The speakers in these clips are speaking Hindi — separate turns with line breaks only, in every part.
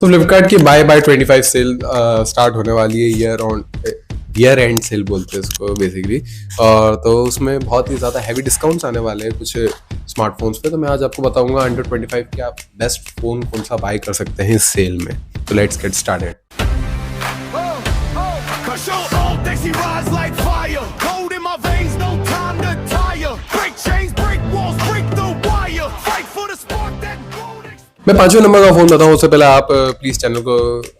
तो फ्लिपकार्ट की बाय 25 सेल स्टार्ट होने वाली है। ईयर एंड सेल बोलते हैं इसको बेसिकली। और तो उसमें बहुत ही ज़्यादा हैवी डिस्काउंट्स आने वाले हैं कुछ स्मार्टफोन्स पे। तो मैं आज आपको बताऊंगा अंडर 25 के आप बेस्ट फ़ोन कौन सा बाय कर सकते हैं इस सेल में। तो लेट्स गेट स्टार्टेड। मैं 5वें नंबर का फ़ोन बताऊँ उससे पहले आप प्लीज़ चैनल को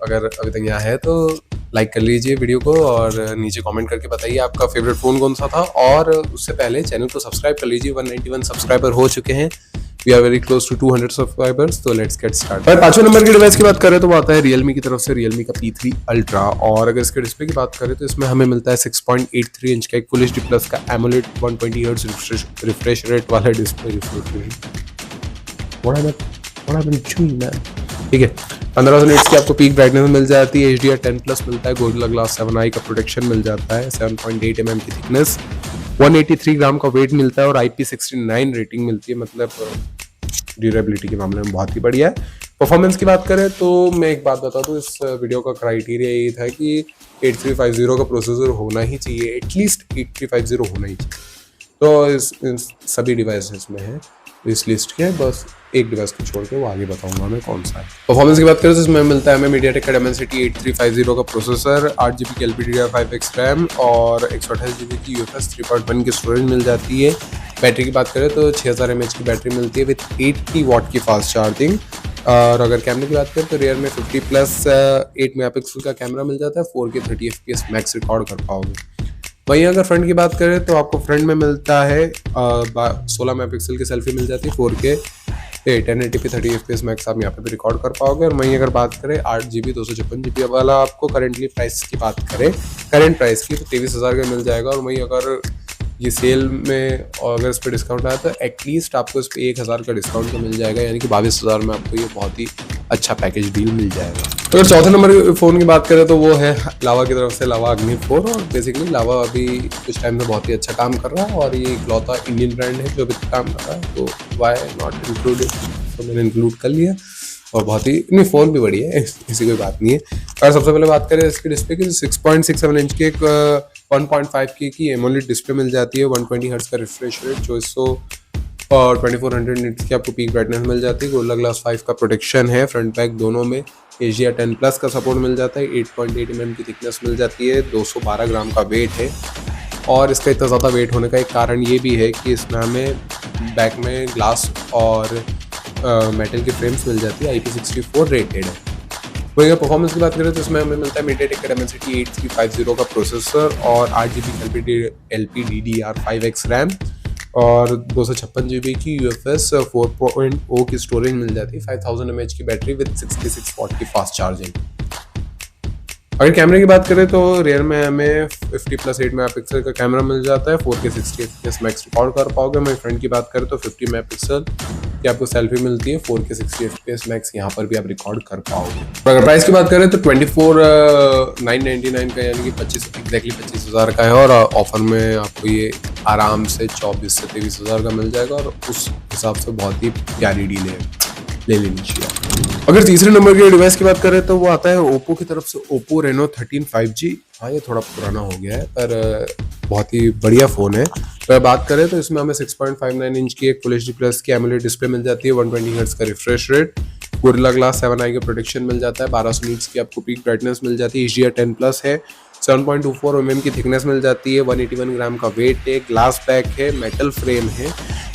अगर अभी तक यहाँ है तो लाइक कर लीजिए वीडियो को और नीचे कमेंट करके बताइए आपका फेवरेट फ़ोन कौन सा था। और उससे पहले चैनल को सब्सक्राइब कर लीजिए। 191 सब्सक्राइबर हो चुके हैं। We are very close to 200 subscribers. तो लेट्स गेट स्टार्ट। और 5वें नंबर की डिवाइस की बात करें तो वो आता है रियलमी की तरफ से रियलमी का P3 अल्ट्रा। और अगर इसके डिस्प्ले की बात करें तो इसमें हमें मिलता है 6.83 इंच का एक फुल HD प्लस का एमोलेड 120 हर्ट्ज रिफ्रेश रेट वाला डिस्प्ले। ठीक है, 1500 निट्स की आपको पीक ब्राइटनेस मिल जाती है। HDR10 प्लस मिलता है। गोरिल्ला ग्लास 7i का प्रोटेक्शन मिल जाता है। 7.8 mm की थिकनेस, 183 ग्राम का वेट मिलता है और IP69 रेटिंग मिलती है। मतलब ड्यूरेबिलिटी के मामले में बहुत ही बढ़िया है। परफॉर्मेंस की बात करें तो मैं एक बात बता दूं, इस वीडियो का क्राइटेरिया ये था कि 8350 का प्रोसेसर होना ही चाहिए, एटलीस्ट 8350 होना ही चाहिए। तो इस सभी डिवाइसेस में है इस लिस्ट के, बस एक डिवाइस को छोड़ के वो आगे बताऊंगा मैं कौन सा है। परफॉर्मेंस की बात करें तो इसमें मिलता है हमें मीडियाटेक का Dimensity 8350 का प्रोसेसर, 8GB की LPDDR5X रैम और 128GB की UFS 3.1 की स्टोरेज मिल जाती है। बैटरी की बात करें तो 6000 mAh की बैटरी मिलती है विद 80 वाट की फास्ट चार्जिंग। और अगर कैमरे की बात करें तो रियर में 50+8 मेगापिक्सल का कैमरा मिल जाता है। 4K 30 FPS मैक्स रिकॉर्ड कर पाओगे। वहीं अगर फ्रंट की बात करें तो आपको फ्रंट में मिलता है 16 मेगापिक्सल की सेल्फी मिल जाती है। 4K 1080p 30 FPS मैक्स आप यहाँ पे भी रिकॉर्ड कर पाओगे। और वहीं अगर बात करें 8GB 256GB वाला, आपको करंट प्राइस की बात करें तो 23,000 का मिल जाएगा। और वहीं अगर ये सेल में और अगर इस पर डिस्काउंट आया तो एटलीस्ट आपको इस पर 1000 का डिस्काउंट तो मिल जाएगा, यानी कि 22,000 में आपको ये बहुत ही अच्छा पैकेज डील मिल जाएगा। तो अगर चौथे नंबर फ़ोन की बात करें तो वो है लावा की तरफ से लावा अग्नि 4। और बेसिकली लावा अभी कुछ टाइम में बहुत ही अच्छा काम कर रहा है और ये इकलौता इंडियन ब्रांड है जो अभी काम कर रहा है। तो वाई नॉट इंक्लूडेड, तो मैंने इंक्लूड कर लिया। और बहुत ही नहीं, फ़ोन भी बढ़िया है, ऐसी कोई बात नहीं है। और सबसे पहले बात करें इसके डिस्प्ले की, 6.67 इंच की एक 1.5K की एमोलेड डिस्प्ले मिल जाती है। 120 हर्ट्ज का रिफ्रेश रेट, 2400 और 2400 निट्स की आपको पीक ब्राइटनेस मिल जाती है। गोरिल्ला ग्लास 5 का प्रोटेक्शन है फ्रंट बैक दोनों में। HDR10 प्लस का सपोर्ट मिल जाता है। 8.8 mm की थिकनेस मिल जाती है। 212 ग्राम का वेट है। और इसका इतना ज़्यादा वेट होने का एक कारण ये भी है कि इसमें हमें बैक में ग्लास और मेटल की फ्रेम्स मिल जाती है। IP64 रेटेड है। वहीं अगर परफॉर्मेंस की बात करें तो इसमें हमें मिलता है मीडियाटेक का Dimensity 8350 का प्रोसेसर और 8GB की LPDDR5X रैम और 256GB की UFS 4.0 की स्टोरेज मिल जाती है। 5000 mAh की बैटरी विद 66 वाट की फास्ट चार्जिंग। अगर कैमरे की बात करें तो रियर में हमें 50+8 मेगापिक्सल का कैमरा मिल जाता है। 4K 60 FPS मैक्स रिकॉर्ड कर पाओगे। मैं फ्रंट की बात करें तो 50 मेगापिक्सल की आपको सेल्फी मिलती है। 4K 60 FPS मैक्स यहाँ पर भी आप रिकॉर्ड कर पाओगे। अगर प्राइस की बात करें तो 24,999 का, यानी कि 25,000 का है। और ऑफर में आपको ये आराम से 24 से 23,000 का मिल जाएगा और उस हिसाब से बहुत ही प्यारी डील है, ले लेनी चाहिए। अगर तीसरे नंबर के डिवाइस की बात करें तो वो आता है ओप्पो की तरफ से ओप्पो रेनो 13 5G। हाँ, ये थोड़ा पुराना हो गया है पर बहुत ही बढ़िया फ़ोन है। तो बात करें तो इसमें हमें 6.59 इंच की एक फुल HD प्लस की एमोलेड डिस्प्ले मिल जाती है। 120 हर्ट्ज का refresh rate, gorilla glass 7i का प्रोटेक्शन मिल जाता है। 1200 निट्स की आपको पीक ब्राइटनेस मिल जाती है। HDR10 प्लस है। 7.24 mm की थिकनेस मिल जाती है। 181 ग्राम का वेट है। ग्लास बैक है, मेटल फ्रेम है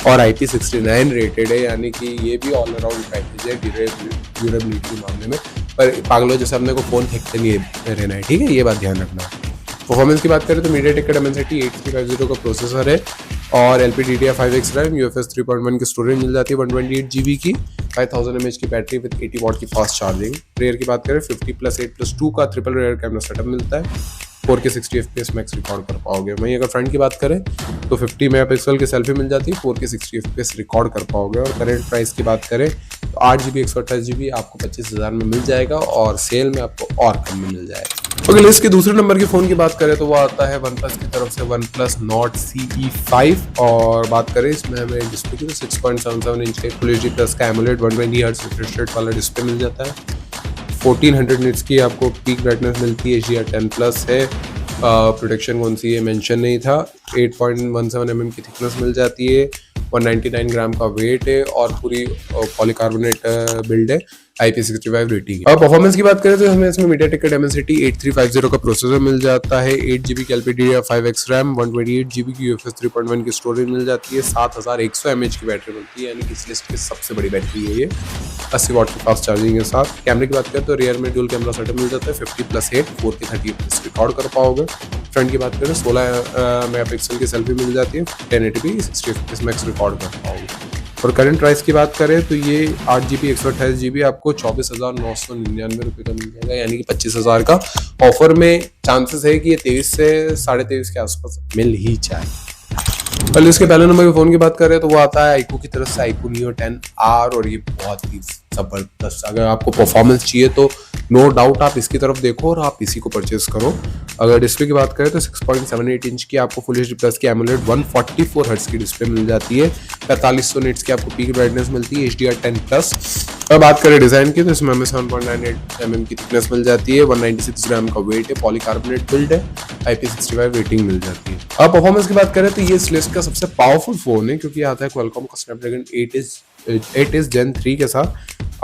और IP69 रेटेड है, यानी कि ये भी ऑल अराउंड पैकेज है ड्यूरेबिलिटी के मामले में। पर पागलों जैसे अपने को फ़ोन फेंकते नहीं रहना है, ठीक है, ये बात ध्यान रखना। परफॉर्मेंस की बात करें तो मीडियाटेक का Dimensity 8350 का प्रोसेसर है और LPDDR5X रैम, UFS 3.1 की स्टोरेज मिल जाती है। 128GB की 5000 mAh की बैटरी विद 80 वाट की फास्ट चार्जिंग। रेयर की बात करें 50+8+2 का ट्रिपल रेयर कैमरा सेटअप मिलता है। 4K 60 FPS मैक्स रिकॉर्ड कर पाओगे। वहीं अगर फ्रंट की बात करें तो 50 मेगापिक्सल की सेल्फी मिल जाती है। 4K 60 FPS रिकॉर्ड कर पाओगे। और करंट प्राइस की बात करें तो 8GB 128GB आपको 25,000 में मिल जाएगा और सेल में आपको और कम में मिल जाएगा। अगर लिस्ट के दूसरे नंबर के फ़ोन की बात करें तो वो आता है OnePlus की तरफ से OnePlus Nord CE5। और बात करें इसमें हमें डिस्प्ले की तो 6.77 इंच के फुल HD प्लस का एमोलेड 120 हर्ट्ज रिफ्रेश रेट वाला डिस्प्ले मिल जाता है। 1400 निट्स की आपको पीक ब्राइटनेस मिलती है, HDR10 प्लस है। प्रोटेक्शन कौन सी है मेंशन नहीं था। 8.17 mm की थिकनेस मिल जाती है, 199 ग्राम का वेट है और पूरी पॉलीकार्बोनेट बिल्ड है, IP65 रेटिंग है। अब परफॉर्मेंस की बात करें तो हमें इसमें MediaTek का Dimensity 8350 का प्रोसेसर मिल जाता है, 8GB की LPDDR5X रैम, 128GB की UFS 3.1 की स्टोरेज मिल जाती है, 7100 mAh की बैटरी मिलती है, यानी कि इस लिस्ट की सबसे बड़ी बैटरी है ये। 80 वाट की फास्ट चार्जिंग के साथ। कैमरे की बात करें तो रियर में डुअल कैमरा सेटअप मिल जाता है, 50+8 4K 30fps रिकॉर्ड कर पाओगे। फ्रंट की बात करें 16 मेगापिक्सल की सेल्फी मिल जाती है, 1080p 60fps मैक्स रिकॉर्ड कर पाओगे। और करंट प्राइस की बात करें तो ये 8GB 128GB आपको 24,999 रुपये का मिल जाएगा, यानी कि 25,000 का ऑफर में चांसेस है कि ये 23 से 23.5 के आसपास मिल ही जाए। पहले इसके पहले नंबर के फोन की बात करें तो वो आता है iQOO की तरफ से iQOO Neo 10R, और ये बहुत ही जबरदस्त, अगर आपको परफॉर्मेंस चाहिए तो नो डाउट आप इसकी तरफ देखो और आप इसी को परचेज करो। अगर डिस्प्ले की बात करें तो 6.78 इंच की आपको फुल एचडी प्लस की एमोलेड 144 हर्ट्ज की डिस्प्ले मिल जाती है, 4500 निट्स की आपको पीक ब्राइटनेस मिलती है, HDR10 प्लस। अब बात करें डिजाइन की तो इसमें हमें 7.98 mm की थिकनेस मिल जाती है, 196 ग्राम का वेट है, पॉलीकार्बोनेट बिल्ड है, IP65 रेटिंग मिल जाती है। अब परफॉर्मेंस की बात करें तो ये इस लिस्ट का सबसे पावरफुल फोन है, क्योंकि आता है क्वालकॉम का स्नैपड्रैगन 8 Gen 3 के साथ,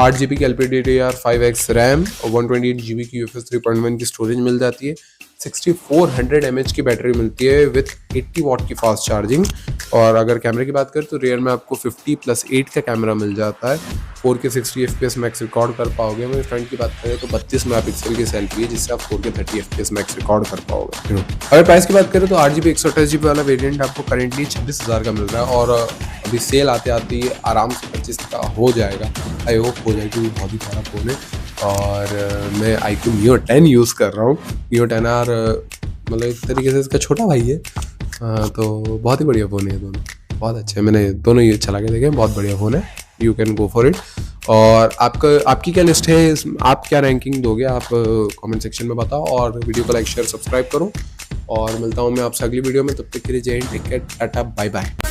8GB की LPDDR5X रैम और 128GB की UFS 3.1 की स्टोरेज मिल जाती है, 6400 mAh की बैटरी मिलती है विथ 80 वाट की फास्ट चार्जिंग। और अगर कैमरे की बात करें तो रियर में आपको 50+8 का कैमरा मिल जाता है, 4K 60fps मैक्स रिकॉर्ड कर पाओगे। वहीं फ्रंट की बात करें तो 32 मेगापिक्सल की सेल्फी है, जिससे आप 4K 30fps मैक्स रिकॉर्ड कर पाओगे। अगर प्राइस की बात करें तो 8GB 128GB वाला वेरिएंट आपको करेंटली 26,000 का मिल रहा है, और अभी सेल आते आते ये आराम से 25 का हो जाएगा। आई होप हो जाएगा, क्योंकि बहुत ही प्यारा फोन है। और मैं iQOO Neo 10 यूज़ कर रहा हूँ। Neo 10R मतलब एक तरीके से इसका छोटा भाई है, तो बहुत ही बढ़िया फ़ोन है, दोनों बहुत अच्छे हैं। मैंने दोनों ये चला के देखे, बहुत बढ़िया फ़ोन है, you can go for it. और आपकी क्या लिस्ट है, आप क्या रैंकिंग दोगे, आप कमेंट सेक्शन में बताओ, और वीडियो को लाइक शेयर सब्सक्राइब करो। और मिलता हूँ मैं आपसे अगली वीडियो में, तब तक के लिए Jai Hind, take care, tata, bye bye.